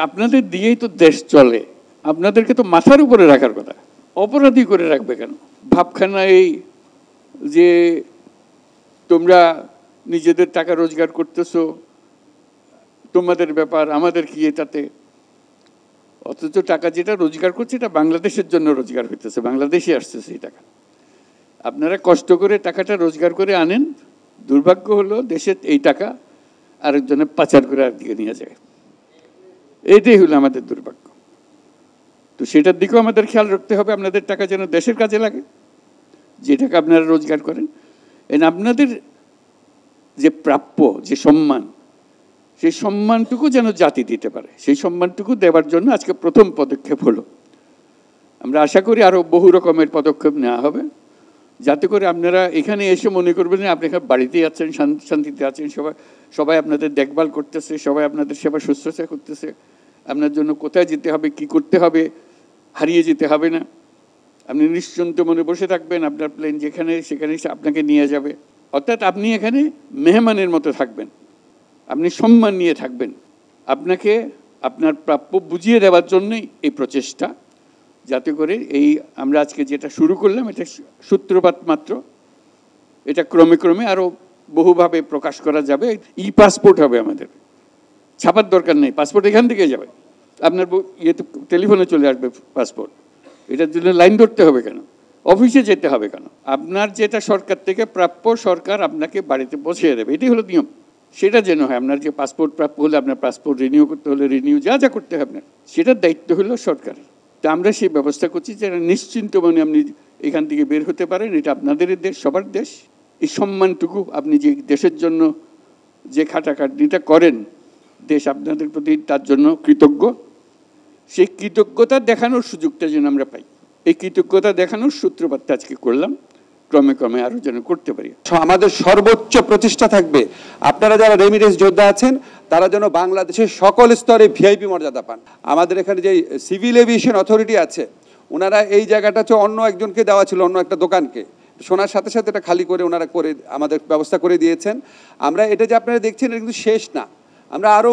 আপনাদের দিয়েই তো দেশ চলে, আপনাদেরকে তো মাথার উপরে রাখার কথা, অপরাধী করে রাখবে কেন? ভাবখানা এই যে তোমরা নিজেদের টাকা রোজগার করতেছো, তোমাদের ব্যাপার, আমাদের কি এটাতে? অথচ টাকা যেটা রোজগার করছে এটা বাংলাদেশের জন্য রোজগার হইতেছে, বাংলাদেশে আসতেছে এই টাকা। আপনারা কষ্ট করে টাকাটা রোজগার করে আনেন, দুর্ভাগ্য হলো দেশের এই টাকা আরেকজনে পাচার করে আরেকদিকে নিয়ে যায়। এইটাই হলো আমাদের দুর্ভাগ্য। তো সেটার দিকেও আমাদের খেয়াল রাখতে হবে, আপনাদের টাকা যেন দেশের কাজে লাগে, যে টাকা আপনারা রোজগার করেন। আপনাদের যে প্রাপ্য যে সম্মান, সেই সম্মানটুকু যেন জাতি দিতে পারে, সেই সম্মানটুকু দেওয়ার জন্য আজকে প্রথম পদক্ষেপ হলো। আমরা আশা করি আরও বহু রকমের পদক্ষেপ নেওয়া হবে, যাতে করে আপনারা এখানে এসে মনে করবেন যে আপনি এখানে বাড়িতেই আছেন, শান্তিতে আছেন, সবাই আপনাদের দেখভাল করতেছে, সবাই আপনাদের সেবা শুশ্রূষা করতেছে, আপনার জন্য কোথায় যেতে হবে, কি করতে হবে, হারিয়ে যেতে হবে না। আপনি নিশ্চিন্ত মনে বসে থাকবেন, আপনার প্লেন যেখানে সেখানে আপনাকে নিয়ে যাবে। অর্থাৎ আপনি এখানে মেহমানের মতো থাকবেন, আপনি সম্মান নিয়ে থাকবেন। আপনাকে আপনার প্রাপ্য বুঝিয়ে দেওয়ার জন্যই এই প্রচেষ্টা, যাতে করে এই আমরা আজকে যেটা শুরু করলাম এটা সূত্রপাত মাত্র, এটা ক্রমে ক্রমে আরও বহুভাবে প্রকাশ করা যাবে। ই পাসপোর্ট হবে আমাদের, ছাপার দরকার নেই, পাসপোর্ট এখান থেকে যাবে, আপনার ইয়েতে টেলিফোনে চলে আসবে পাসপোর্ট। এটার জন্য লাইন ধরতে হবে কেন, অফিসে যেতে হবে কেন? আপনার যেটা সরকার থেকে প্রাপ্য সরকার আপনাকে বাড়িতে পৌঁছে দেবে, এটাই হলো নিয়ম। সেটা যেন হয়, আপনার যে পাসপোর্ট প্রাপ্য হলে আপনার পাসপোর্ট রিনিউ করতে হলে রিনিউ, যা যা করতে হবে আপনার, সেটার দায়িত্ব হলো সরকারের। তা আমরা সেই ব্যবস্থা করছি যে নিশ্চিন্ত মনে আপনি এখান থেকে বের হতে পারেন, এটা আপনাদের দেশ, সবার দেশ। এই সম্মানটুকু আপনি যে দেশের জন্য যে খাটাখাটনিটা করেন, দেশ আপনাদের প্রতি তার জন্য কৃতজ্ঞ, সেই কৃতজ্ঞতা দেখানোর সুযোগটা যেন আমরা পাই। এই কৃতজ্ঞতা দেখানোর সূত্রপাতটা আজকে করলাম, ক্রমে ক্রমে আরও যেন করতে পারি। আমাদের সর্বোচ্চ প্রচেষ্টা থাকবে আপনারা যারা রেমিটেন্স যোদ্ধা আছেন তারা যেন বাংলাদেশের সকল স্তরে ভিআইপি মর্যাদা পান। আমাদের এখানে যে সিভিল এভিয়েশন অথরিটি আছে, ওনারা এই জায়গাটা হচ্ছে অন্য একজনকে দেওয়া ছিল, অন্য একটা দোকানকে, শোনার সাথে সাথে এটা খালি করে ওনারা করে আমাদের ব্যবস্থা করে দিয়েছেন। আমরা এটা যে আপনারা দেখছেন এটা কিন্তু শেষ না, আমরা আরও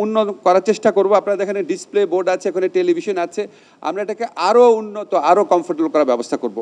উন্নত করার চেষ্টা করব। আপনারা দেখেন ডিসপ্লে বোর্ড আছে, ওখানে টেলিভিশন আছে, আমরা এটাকে আরও উন্নত, আরও কমফোর্টেবল করার ব্যবস্থা করব।